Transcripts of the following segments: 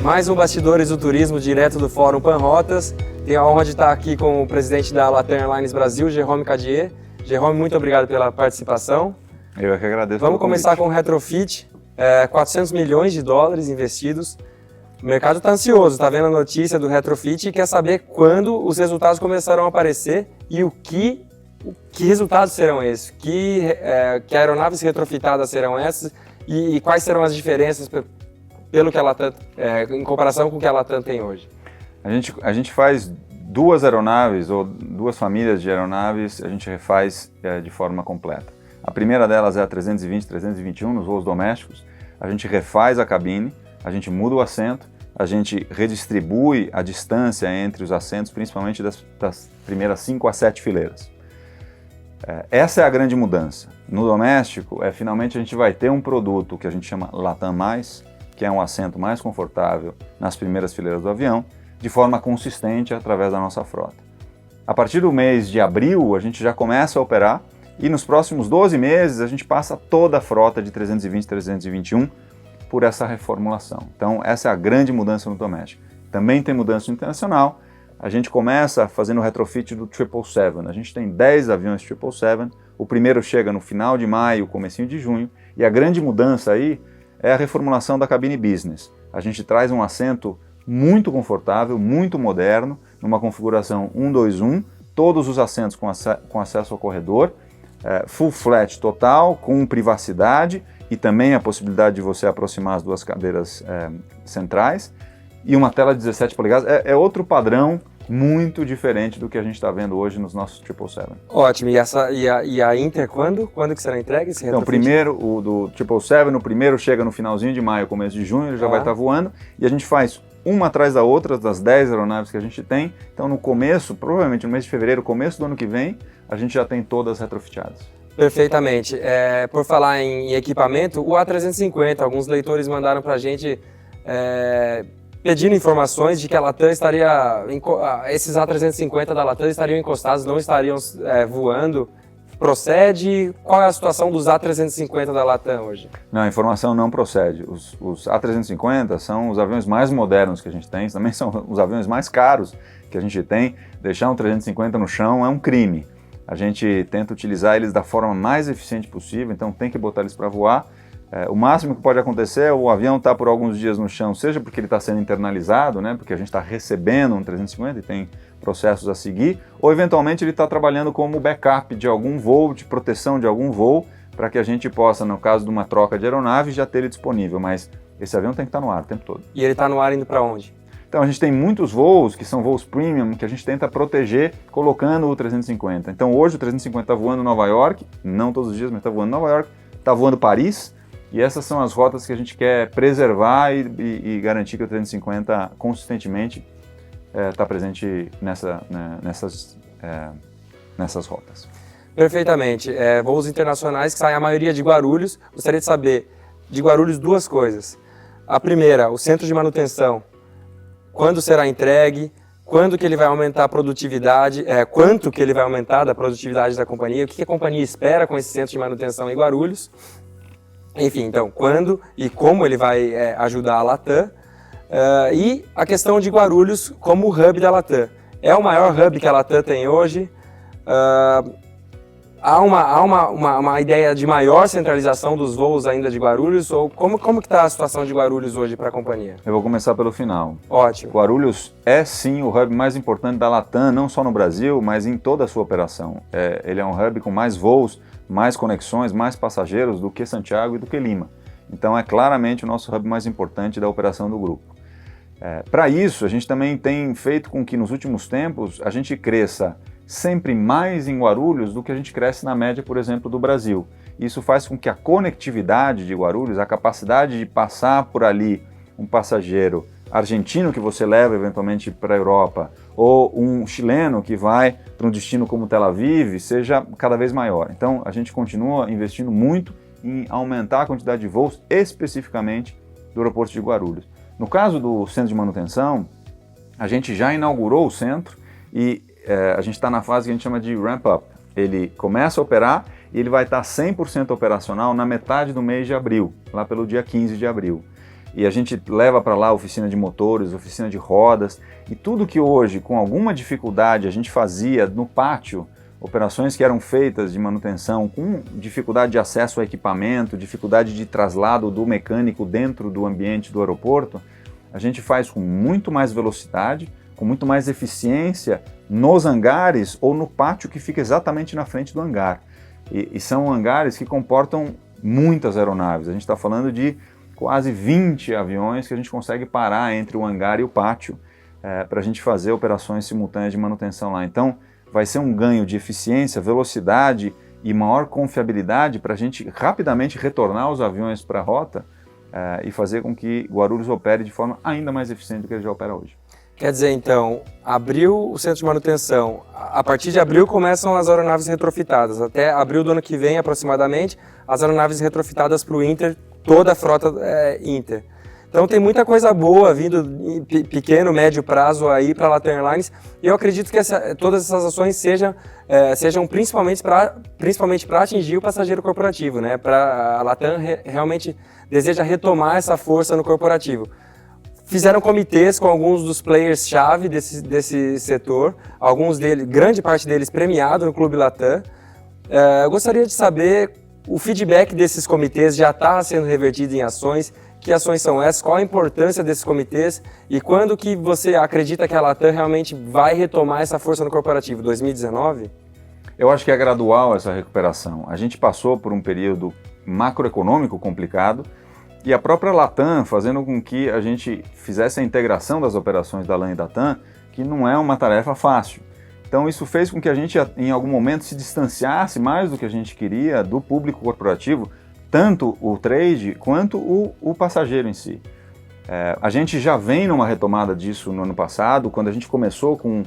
Mais um Bastidores do Turismo, direto do Fórum Panrotas. Tenho a honra de estar aqui com o presidente da Latam Airlines Brasil, Jérôme Cadier. Jérôme, muito obrigado pela participação. Eu é que agradeço. Vamos começar com o retrofit. 400 milhões de dólares investidos. O mercado está ansioso, está vendo a notícia do retrofit e quer saber quando os resultados começarão a aparecer e que resultados serão esses, que aeronaves retrofitadas serão essas e quais serão as diferenças pelo que a Latam, em comparação com o que a Latam tem hoje. A gente faz duas aeronaves ou duas famílias de aeronaves, a gente refaz de forma completa. A primeira delas é a 320, 321 nos voos domésticos. A gente refaz a cabine, a gente muda o assento, a gente redistribui a distância entre os assentos, principalmente das primeiras 5 a 7 fileiras. Essa é a grande mudança. No doméstico, finalmente a gente vai ter um produto que a gente chama Latam+, que é um assento mais confortável nas primeiras fileiras do avião, de forma consistente através da nossa frota. A partir do mês de abril, a gente já começa a operar e nos próximos 12 meses a gente passa toda a frota de 320 e 321 por essa reformulação. Então, essa é a grande mudança no doméstico. Também tem mudança no internacional. A gente começa fazendo o retrofit do 777. A gente tem 10 aviões 777. O primeiro chega no final de maio, comecinho de junho. E a grande mudança aí é a reformulação da cabine business. A gente traz um assento muito confortável, muito moderno, numa configuração 1-2-1, todos os assentos com acesso ao corredor, full flat total, com privacidade e também a possibilidade de você aproximar as duas cadeiras centrais e uma tela de 17 polegadas. É outro padrão muito diferente do que a gente está vendo hoje nos nossos 777. Ótimo, e a Inter quando? Quando que será entregue esse retrofit? Então, primeiro, o do 777, o primeiro chega no finalzinho de maio, começo de junho, ele já vai estar voando, e a gente faz uma atrás da outra, das 10 aeronaves que a gente tem. Então, no começo, provavelmente no mês de fevereiro, começo do ano que vem, a gente já tem todas retrofiteadas. Perfeitamente. Por falar em equipamento, o A350, alguns leitores mandaram para a gente pedindo informações de que a Latam esses A350 da Latam estariam encostados, não estariam voando. Procede? Qual é a situação dos A350 da Latam hoje? Não, a informação não procede. Os A350 são os aviões mais modernos que a gente tem, também são os aviões mais caros que a gente tem. Deixar um 350 no chão é um crime. A gente tenta utilizar eles da forma mais eficiente possível, então tem que botar eles para voar. O máximo que pode acontecer é o avião estar por alguns dias no chão, seja porque ele está sendo internalizado, né, porque a gente está recebendo um 350 e tem processos a seguir, ou eventualmente ele está trabalhando como backup de algum voo, de proteção de algum voo, para que a gente possa, no caso de uma troca de aeronave, já ter ele disponível, mas esse avião tem que estar no ar o tempo todo. E ele está no ar indo para onde? Então a gente tem muitos voos que são voos premium que a gente tenta proteger colocando o 350. Então hoje o 350 está voando em Nova York, não todos os dias, mas está voando em Nova York, está voando Paris, e essas são as rotas que a gente quer preservar e garantir que o 350 consistentemente está presente nessas rotas. Perfeitamente. Voos internacionais que saem a maioria de Guarulhos. Gostaria de saber de Guarulhos duas coisas. A primeira, o centro de manutenção. Quando será entregue? Quando que ele vai aumentar a produtividade? Quanto que ele vai aumentar da produtividade da companhia? O que a companhia espera com esse centro de manutenção em Guarulhos? Enfim, então, quando e como ele vai ajudar a Latam? E a questão de Guarulhos como hub da Latam. É o maior hub que a Latam tem hoje? Há uma ideia de maior centralização dos voos ainda de Guarulhos? Ou como que está a situação de Guarulhos hoje para a companhia? Eu vou começar pelo final. Ótimo. Guarulhos é sim o hub mais importante da Latam, não só no Brasil, mas em toda a sua operação. Ele é um hub com mais voos, mais conexões, mais passageiros do que Santiago e do que Lima. Então é claramente o nosso hub mais importante da operação do grupo. Para isso, a gente também tem feito com que nos últimos tempos a gente cresça sempre mais em Guarulhos do que a gente cresce na média, por exemplo, do Brasil. Isso faz com que a conectividade de Guarulhos, a capacidade de passar por ali um passageiro argentino que você leva eventualmente para a Europa, ou um chileno que vai para um destino como Tel Aviv, seja cada vez maior. Então a gente continua investindo muito em aumentar a quantidade de voos, especificamente do aeroporto de Guarulhos. No caso do centro de manutenção, a gente já inaugurou o centro e a gente está na fase que a gente chama de ramp-up. Ele começa a operar e ele vai estar 100% operacional na metade do mês de abril, lá pelo dia 15 de abril. e a gente leva para lá oficina de motores, oficina de rodas, e tudo que hoje, com alguma dificuldade, a gente fazia no pátio, operações que eram feitas de manutenção com dificuldade de acesso ao equipamento, dificuldade de traslado do mecânico dentro do ambiente do aeroporto, a gente faz com muito mais velocidade, com muito mais eficiência nos hangares ou no pátio que fica exatamente na frente do hangar. E são hangares que comportam muitas aeronaves. A gente está falando de quase 20 aviões que a gente consegue parar entre o hangar e o pátio para a gente fazer operações simultâneas de manutenção lá. Então, vai ser um ganho de eficiência, velocidade e maior confiabilidade para a gente rapidamente retornar os aviões para a rota e fazer com que Guarulhos opere de forma ainda mais eficiente do que ele já opera hoje. Quer dizer, então, abriu o centro de manutenção, a partir de abril começam as aeronaves retrofitadas, até abril do ano que vem aproximadamente, as aeronaves retrofitadas para o Inter, toda a frota Inter. Então tem muita coisa boa vindo em pequeno, médio prazo aí para a Latam Airlines, e eu acredito que todas essas ações sejam principalmente para atingir o passageiro corporativo, né? A Latam realmente deseja retomar essa força no corporativo. Fizeram comitês com alguns dos players-chave desse setor, alguns deles, grande parte deles premiado no Clube Latam. Eu gostaria de saber o feedback desses comitês, já está sendo revertido em ações. Que ações são essas? Qual a importância desses comitês? E quando que você acredita que a Latam realmente vai retomar essa força no corporativo? 2019? Eu acho que é gradual essa recuperação. A gente passou por um período macroeconômico complicado e a própria Latam fazendo com que a gente fizesse a integração das operações da LAN e da TAM, que não é uma tarefa fácil. Então isso fez com que a gente em algum momento se distanciasse mais do que a gente queria do público corporativo, tanto o trade quanto o passageiro em si. A gente já vem numa retomada disso no ano passado, quando a gente começou com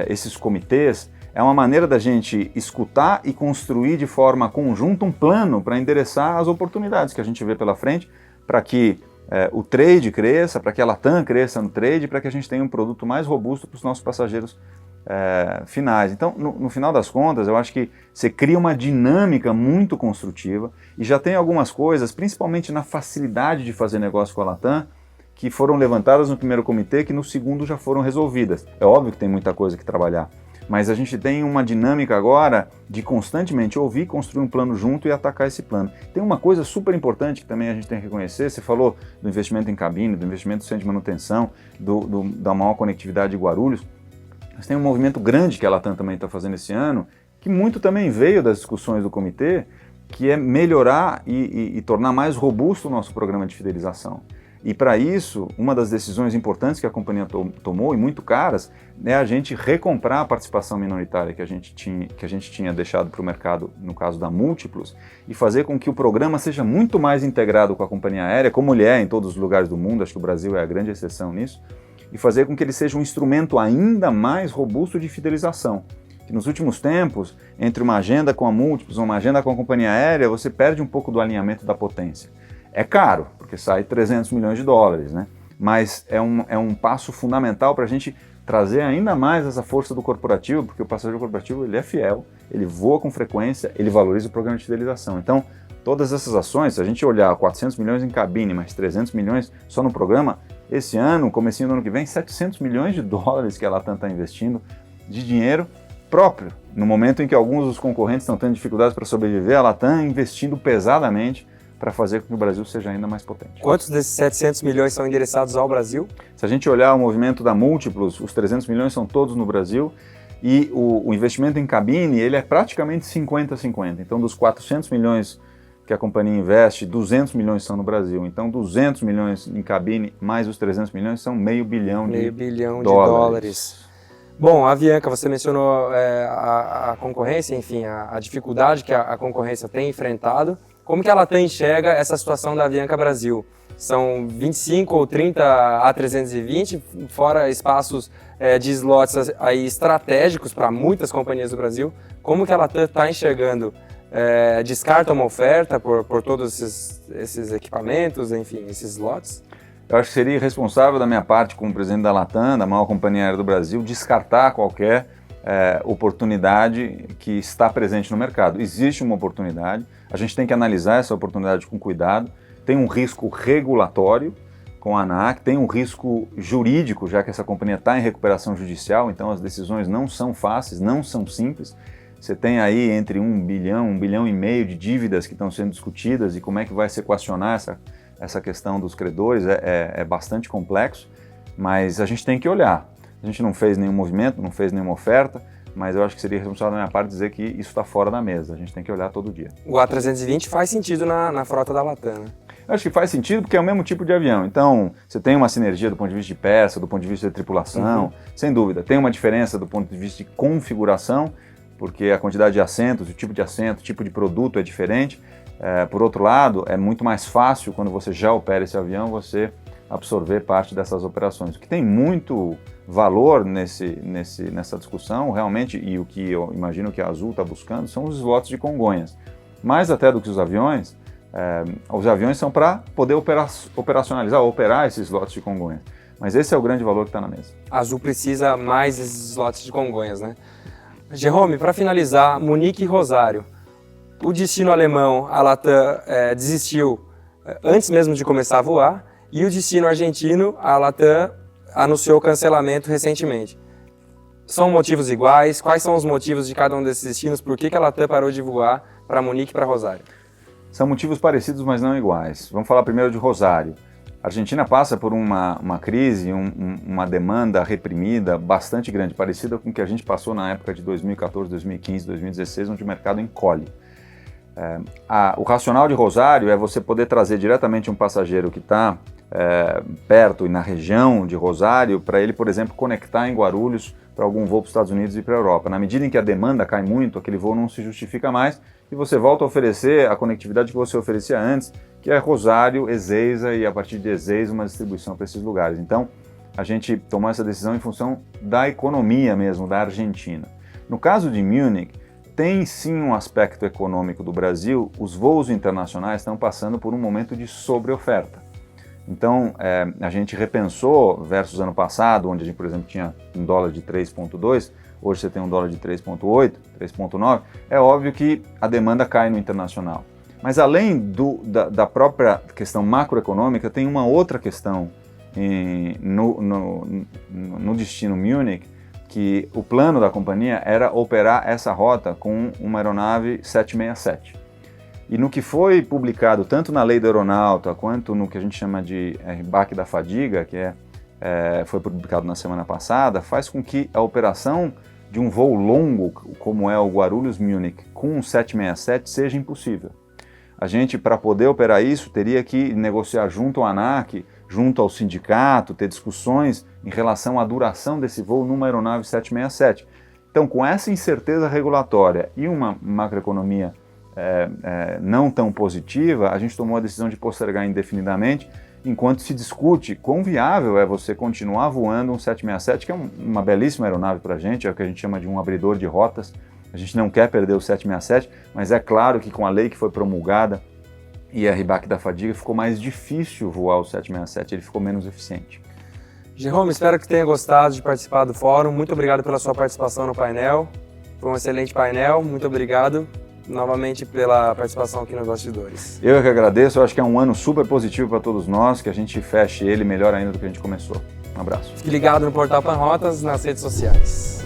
esses comitês, é uma maneira da gente escutar e construir de forma conjunta um plano para endereçar as oportunidades que a gente vê pela frente, para que o trade cresça, para que a Latam cresça no trade, para que a gente tenha um produto mais robusto para os nossos passageiros finais. Então, no final das contas, eu acho que você cria uma dinâmica muito construtiva e já tem algumas coisas, principalmente na facilidade de fazer negócio com a Latam, que foram levantadas no primeiro comitê, que no segundo já foram resolvidas. É óbvio que tem muita coisa que trabalhar, mas a gente tem uma dinâmica agora de constantemente ouvir, construir um plano junto e atacar esse plano. Tem uma coisa super importante que também a gente tem que reconhecer, você falou do investimento em cabine, do investimento no centro de manutenção, da maior conectividade de Guarulhos. Mas tem um movimento grande que a Latam também está fazendo esse ano, que muito também veio das discussões do comitê, que é melhorar e tornar mais robusto o nosso programa de fidelização. E para isso, uma das decisões importantes que a companhia tomou, e muito caras, é a gente recomprar a participação minoritária que a gente tinha deixado para o mercado, no caso da Múltiplos, e fazer com que o programa seja muito mais integrado com a companhia aérea, como ele é em todos os lugares do mundo, acho que o Brasil é a grande exceção nisso, e fazer com que ele seja um instrumento ainda mais robusto de fidelização. Que nos últimos tempos, entre uma agenda com a Múltiplos ou uma agenda com a companhia aérea, você perde um pouco do alinhamento da potência. É caro, porque sai 300 milhões de dólares, né? Mas é um passo fundamental para a gente trazer ainda mais essa força do corporativo, porque o passageiro corporativo ele é fiel, ele voa com frequência, ele valoriza o programa de fidelização. Então, todas essas ações, se a gente olhar 400 milhões em cabine, mais 300 milhões só no programa, esse ano, comecinho do ano que vem, 700 milhões de dólares que a Latam está investindo de dinheiro próprio. No momento em que alguns dos concorrentes estão tendo dificuldades para sobreviver, a Latam investindo pesadamente para fazer com que o Brasil seja ainda mais potente. Quantos desses 700 milhões são endereçados ao Brasil? Se a gente olhar o movimento da Múltiplos, os 300 milhões são todos no Brasil e o investimento em cabine ele é praticamente 50-50. Então, dos 400 milhões que a companhia investe, 200 milhões são no Brasil. Então, 200 milhões em cabine mais os 300 milhões são meio bilhão de dólares. Bom, a Avianca, você mencionou a concorrência, enfim, a dificuldade que a concorrência tem enfrentado. Como que ela enxerga essa situação da Avianca Brasil? São 25 ou 30 A320, fora espaços de slots aí estratégicos para muitas companhias do Brasil. Como que ela está enxergando? Descarta uma oferta por todos esses equipamentos, enfim, esses slots? Eu acho que seria irresponsável da minha parte, como presidente da Latam, da maior companhia aérea do Brasil, descartar qualquer oportunidade que está presente no mercado. Existe uma oportunidade, a gente tem que analisar essa oportunidade com cuidado, tem um risco regulatório, com a ANAC, tem um risco jurídico, já que essa companhia está em recuperação judicial, então as decisões não são fáceis, não são simples. Você tem aí entre 1 bilhão e meio de dívidas que estão sendo discutidas e como é que vai se equacionar essa questão dos credores é bastante complexo, mas a gente tem que olhar. A gente não fez nenhum movimento, não fez nenhuma oferta, mas eu acho que seria responsável da minha parte dizer que isso está fora da mesa. A gente tem que olhar todo dia. O A320 faz sentido na frota da Latam, né? Eu acho que faz sentido porque é o mesmo tipo de avião. Então, você tem uma sinergia do ponto de vista de peça, do ponto de vista de tripulação, sem dúvida. Tem uma diferença do ponto de vista de configuração, porque a quantidade de assentos, o tipo de assento, o tipo de produto é diferente. Por outro lado, é muito mais fácil, quando você já opera esse avião, você absorver parte dessas operações. O que tem muito valor nessa discussão, realmente, e o que eu imagino que a Azul está buscando, são os slots de Congonhas. Mais até do que os aviões são para poder operar esses slots de Congonhas. Mas esse é o grande valor que está na mesa. A Azul precisa mais desses slots de Congonhas, né? Jerome, para finalizar, Munique e Rosário. O destino alemão, a Latam desistiu antes mesmo de começar a voar, e o destino argentino, a Latam anunciou cancelamento recentemente. São motivos iguais? Quais são os motivos de cada um desses destinos? Por que a Latam parou de voar para Munique e para Rosário? São motivos parecidos, mas não iguais. Vamos falar primeiro de Rosário. A Argentina passa por uma crise, uma demanda reprimida bastante grande, parecida com o que a gente passou na época de 2014, 2015, 2016, onde o mercado encolhe. O racional de Rosário é você poder trazer diretamente um passageiro que está perto e na região de Rosário, para ele, por exemplo, conectar em Guarulhos para algum voo para os Estados Unidos e para a Europa. Na medida em que a demanda cai muito, aquele voo não se justifica mais e você volta a oferecer a conectividade que você oferecia antes, que é Rosário, Ezeiza e a partir de Ezeiza uma distribuição para esses lugares. Então, a gente tomou essa decisão em função da economia mesmo, da Argentina. No caso de Munique, tem sim um aspecto econômico do Brasil, os voos internacionais estão passando por um momento de sobreoferta. Então, a gente repensou versus ano passado, onde a gente, por exemplo, tinha um dólar de 3,2, hoje você tem um dólar de 3,8, 3,9, é óbvio que a demanda cai no internacional. Mas além da própria questão macroeconômica, tem uma outra questão no destino Munique, que o plano da companhia era operar essa rota com uma aeronave 767. E no que foi publicado, tanto na lei da aeronáutica, quanto no que a gente chama de RBAC da fadiga, que foi publicado na semana passada, faz com que a operação de um voo longo, como é o Guarulhos-Munique, com um 767, seja impossível. A gente, para poder operar isso, teria que negociar junto ao ANAC, junto ao sindicato, ter discussões em relação à duração desse voo numa aeronave 767. Então, com essa incerteza regulatória e uma macroeconomia não tão positiva, a gente tomou a decisão de postergar indefinidamente, enquanto se discute quão viável é você continuar voando um 767, que é uma belíssima aeronave para a gente, é o que a gente chama de um abridor de rotas. A gente não quer perder o 767, mas é claro que com a lei que foi promulgada e a RBAC da fadiga, ficou mais difícil voar o 767, ele ficou menos eficiente. Jerome, espero que tenha gostado de participar do fórum. Muito obrigado pela sua participação no painel. Foi um excelente painel, muito obrigado novamente pela participação aqui nos bastidores. Eu que agradeço, eu acho que é um ano super positivo para todos nós, que a gente feche ele melhor ainda do que a gente começou. Um abraço. Fique ligado no Portal Panrotas, nas redes sociais.